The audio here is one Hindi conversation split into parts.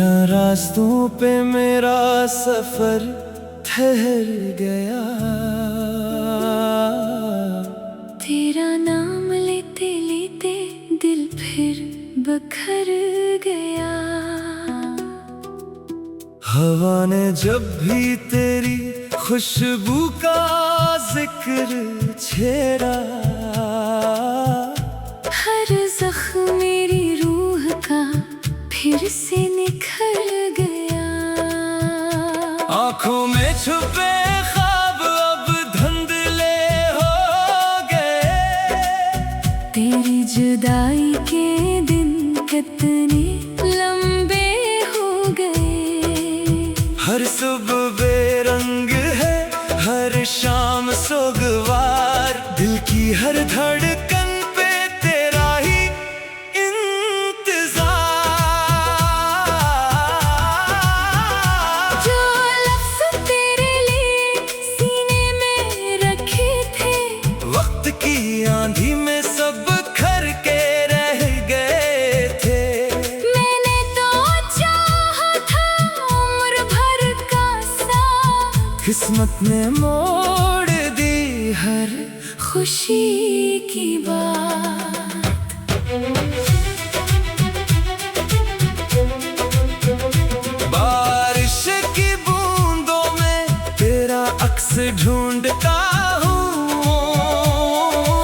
वीरान रास्तों पे मेरा सफर ठहर गया। तेरा नाम लेते लेते दिल फिर बखर गया। हवा ने जब भी तेरी खुशबू का जिक्र छेड़ा, हर जख्म मेरी रूह का फिर से निखर गया। आँखों में छुपे ख्वाब अब धुंधले हो गए। तेरी जुदाई के दिन कितने लंबे हो गए। हर सुबह बेरंग है, हर शाम सोगवार। दिल की हर धड़कन पे तेरा ही इंतजार। जो लफ्ज़ तेरे लिए सीने में रखे थे, वक्त की आंधी में सब खर के रह गए थे। मैंने तो चाहा था उम्र भर का साथ। किस्मत ने मोड़ दी हर खुशी की बात। बारिश की बूंदों में तेरा अक्स ढूंढता हूँ।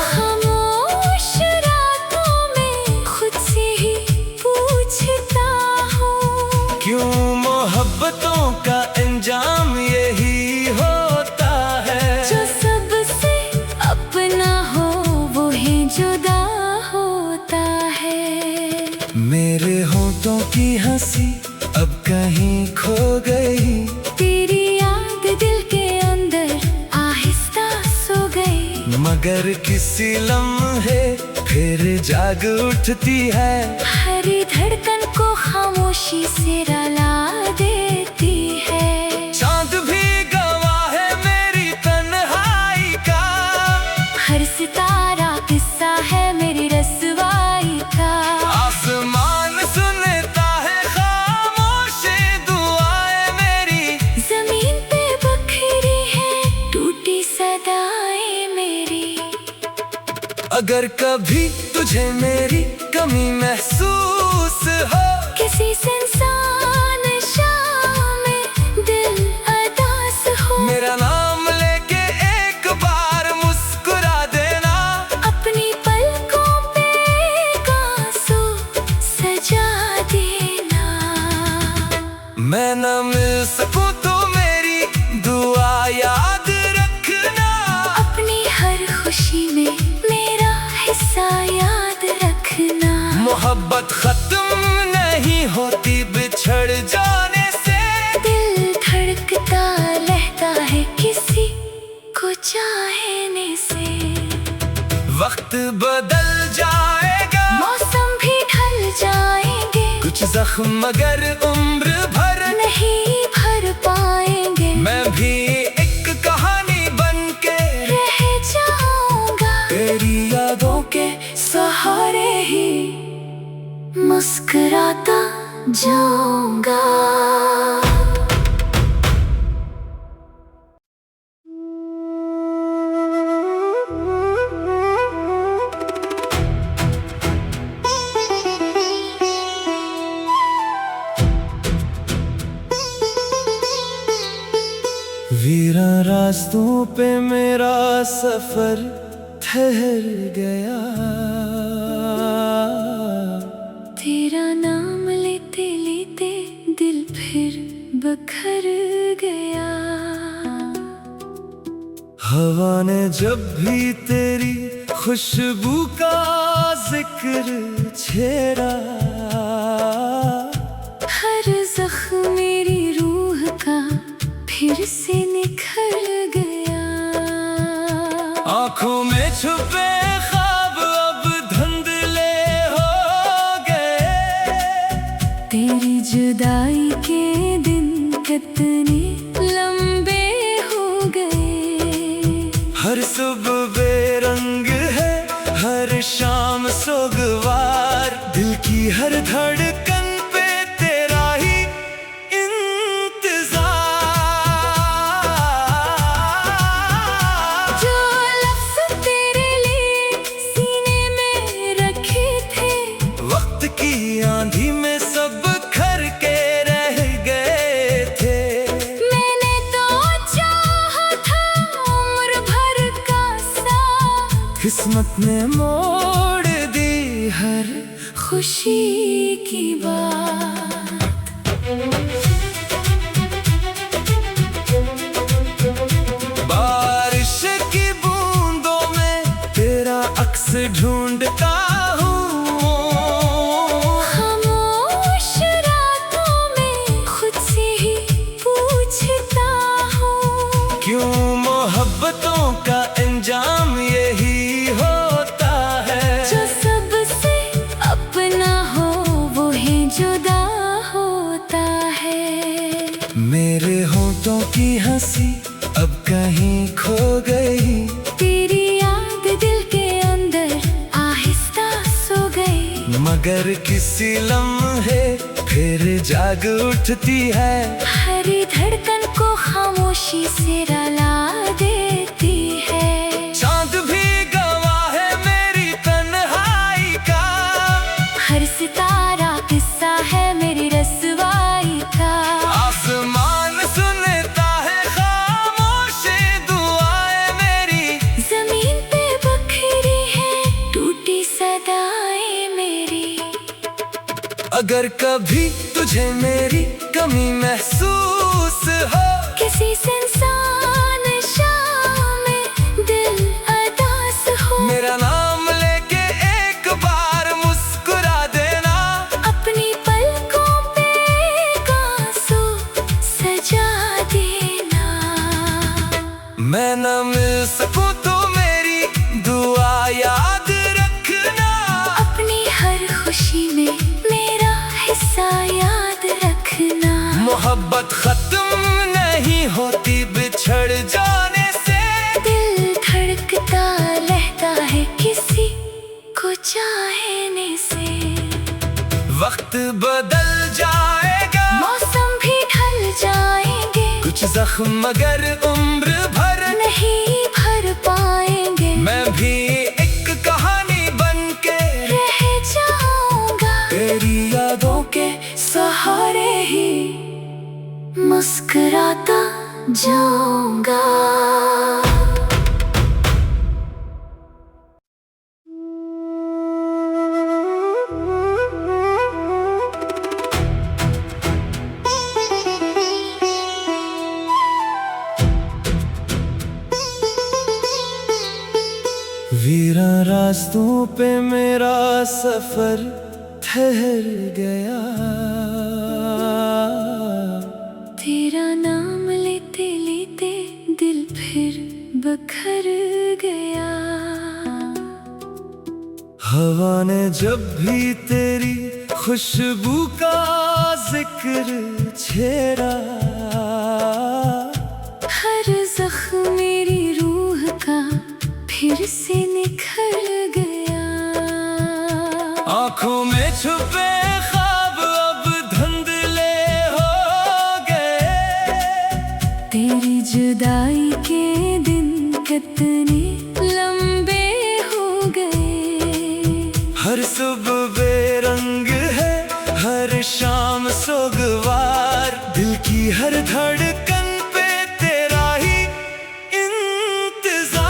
खामोश रातों में खुद से ही पूछता हूँ, क्यों मोहब्बतों का अंजाम यही होता है। जो सबसे अपना हो वो ही जुदा होता है। मेरे होठों की हंसी अब कहीं खो गई। तेरी याद दिल के अंदर आहिस्ता सो गई। मगर किसी लम्हे फिर जाग उठती है। हर धड़कन को खामोशी से रुला देती है। चांद भी गवाह है मेरी तन्हाई का। हर सितारा किस्सा है मेरी रसवाई का। आसमान सुनता है खामोश दुआएं मेरी। जमीन पे बखरी है टूटी सदाएं मेरी। अगर कभी तुझे मेरी कमी महसूस हो, किसी सुनसान शाम में दिल अदास हो, मेरा नाम लेके एक बार मुस्कुरा देना। अपनी पलकों पे एक आंसू सजा देना। मैं न मिल सकूं तो मेरी दुआ याद रखना। अपनी हर खुशी में मेरा हिस्सा याद रखना। मोहब्बत खत्म नहीं होती बिछड़ जाने से। दिल धड़कता रहता है किसी को चाहने से। वक्त बदल जाएगा, मौसम भी ढल जाएंगे, कुछ जख्म मगर उम्र भर नहीं भर पाएंगे। मैं भी एक कहानी बनके रह जाऊंगा तेरी यादों के सहारे ही मुस्कुराता जाऊंगा। वीरान रास्तों पे मेरा सफर ठहर गया। तेरा नाम लेते लेते दिल फिर बखर गया। हवा ने जब भी तेरी खुशबू का जिक्र छेड़ा, हर जख्म मेरी रूह का फिर से निखर गया। आँखों में छुपे ख्वाब अब धुंधले हो गए। तेरी जुदाई के दिन कितने लंबे हो गए। हर सुबह बेरंग है, हर शाम सोगवार। दिल की हर धड़कन पे तेरा ही किस्मत ने मोड़ दी हर खुशी की बात। बारिश की बूंदों में तेरा अक्स ढूंढता हूँ, खामोश रातों में खुद से ही पूछता हूँ, क्यों मोहब्बतों का अंजाम यही होता है। जो सबसे अपना हो वो ही जुदा होता है। मेरे होठों की हंसी अब कहीं खो गई, तेरी याद दिल के अंदर आहिस्ता सो गई, मगर किसी लम्हे फिर जाग उठती है। हर धड़कन को खामोशी से रुला देती है। चांद भी गवाह है मेरी तन्हाई का, हर सितारा किस्सा है मेरी रसवाई का। आसमान सुनता है खामोश दुआएं मेरी, जमीन पे बखरी है टूटी सदाएं मेरी। अगर कभी तुझे मेरी कमी महसूस हो, किसी सुनसान शाम में दिल अदास हो, मेरा नाम लेके एक बार मुस्कुरा देना। अपनी पलकों पे एक आंसू सजा देना। मैं न मिल सकूं तो मेरी दुआ याद रखना, अपनी हर खुशी में मेरा हिस्सा याद रखना। मोहब्बत खत्म नहीं होती बिछड़ जाने से, दिल धड़कता रहता है किसी को चाहने से। वक्त बदल जाएगा, मौसम भी ढल जाएंगे, कुछ जख्म मगर उम्र भर नहीं भर पाएंगे। मैं भी एक कहानी बनके रह जाऊंगा तेरी यादों के सहारे ही मुस्कुराता जाऊंगा। वीरा रास्तों पे मेरा सफर ठहर गया, तेरा नाम लेते लेते दिल फिर बखर गया। हवा ने जब भी तेरी खुशबू का जिक्र छेड़ा, हर जख्म मेरी रूह का फिर से निखर गया। आंखों में छुपे ख्वाब अब धुंधले हो गए, तेरी जुदाई के दिन कितने लंबे हो गए। हर सुबह बेरंग है, हर शाम सोगवार, दिल की हर धड़कन पे तेरा ही इंतजार।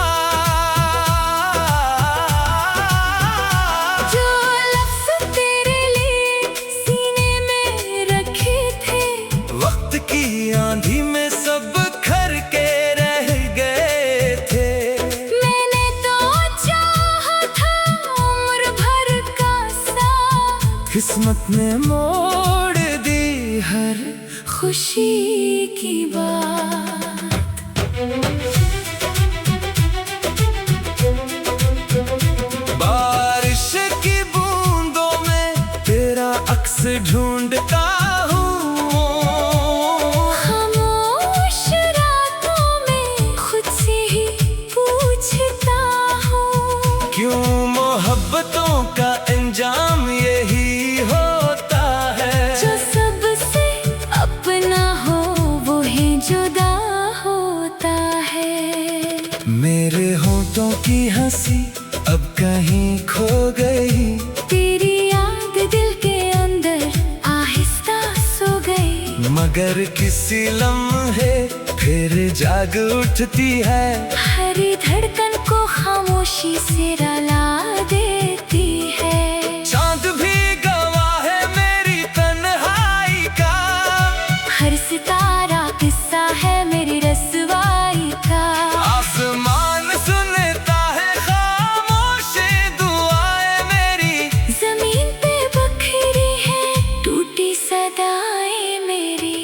जो लफ्ज़ तेरे लिए सीने में रखे थे, वक्त की आंधी में सब खर के रह गए थे। मैंने तो चाहा था उम्र भर का साथ, किस्मत ने मोड़ दी हर खुशी की बात। बारिश की बूंदों में तेरा अक्स ढूंढता हूँ, खामोश रातों में खुद से ही पूछता हूँ, क्यों मोहब्बतों का अंजाम यही होता है। जो सबसे अपना हो वो ही जुदा होता है। मेरे होठों की हंसी अब कहीं खो गई, तेरी याद दिल के अंदर आहिस्ता सो गई, मगर किसी लम्हे फिर जाग उठती है। हर धड़कन को खामोश खामोशी से रुला देती है। चांद भी गवाह है मेरी तन्हाई का, हर सितारा किस्सा है मेरी रसवाई का। आसमान सुनता है खामोश दुआएं मेरी, जमीन पे बखरी है टूटी सदाएं मेरी।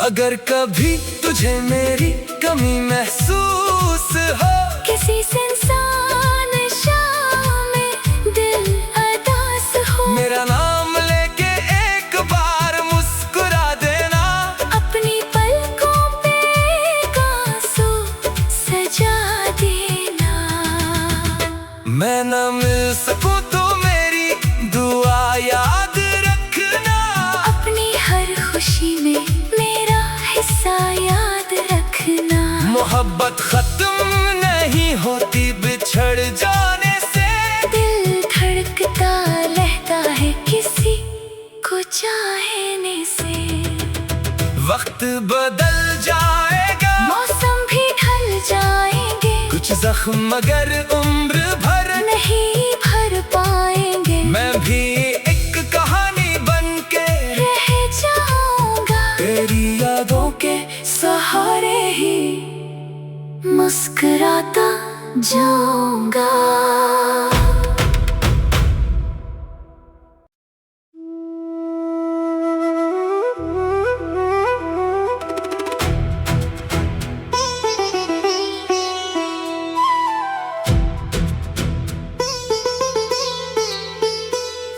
अगर कभी तुझे मेरी कमी महसूस हो, किसी से इंसान शाम में दिल अदास हो, मेरा नाम लेके एक बार मुस्कुरा देना। अपनी पलकों पे एक आंसू सजा देना। मैं न मिल सकूं तो मेरी दुआ याद रखना, अपनी हर खुशी में मेरा हिस्सा याद रखना। मोहब्बत खत्म नहीं होती बिछड़ जाने से, दिल धड़कता रहता है किसी को चाहने से। वक्त बदल जाएगा, मौसम भी ढल जाएंगे, कुछ जख्म मगर उम्र भर नहीं भर पाएंगे। मैं भी एक कहानी बन के रह जाऊंगा तेरी यादों के सहारे ही मुस्कुराता जाऊंगा।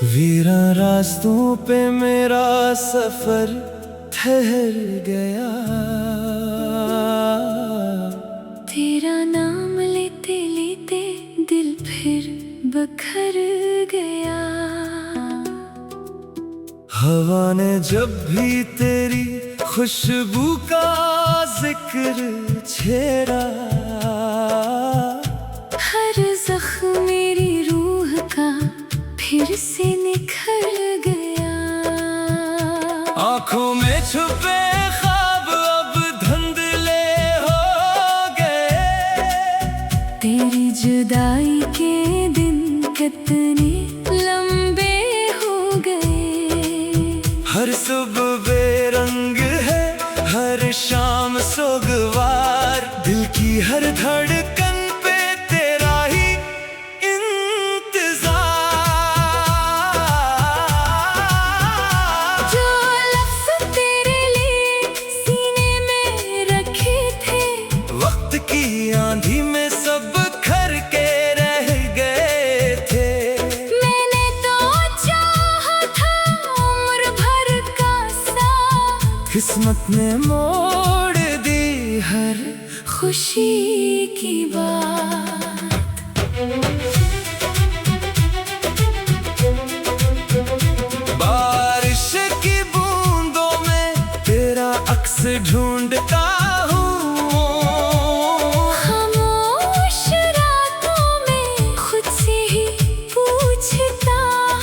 वीरा रास्तों पे मेरा सफर ठहर गया, तेरा नाम लेते लेते दिल फिर बखर गया। हवा ने जब भी तेरी खुशबू का जिक्र छेड़ा, हर जख्म मेरी रूह का फिर से निखर गया। आँखों में छुपे ख्वाब अब धुंधले हो गए, तेरी जुदाई के दिन कितने लंबे हो गए। हर सुबह बेरंग है, हर शाम सोगवार, दिल की हर धड़कन पे तेरा ही इंतजार। जो लफ्ज़ तेरे लिए सीने में रखे थे, वक्त की आंधी में सब खर के रह गए थे। मैंने तो चाहा था उम्र भर का साथ, किस्मत ने मोड़ दी हर खुशी की बात। बारिश की बूंदों में तेरा अक्स ढूंढता हूँ, खामोश रातों में खुद से ही पूछता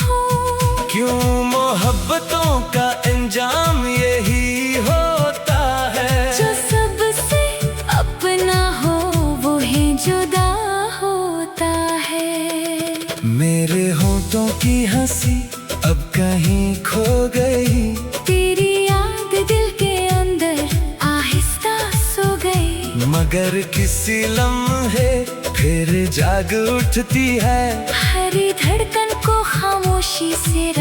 हूँ, क्यों मोहब्बतों का अंजाम यही होता है। जो सबसे अपना हो वो ही जुदा होता है। मेरे होठों की हंसी अब कहीं खो गई, तेरी याद दिल के अंदर आहिस्ता सो गई। मगर किसी लम्हे फिर जाग उठती है। हरी धड़कन को खामोशी से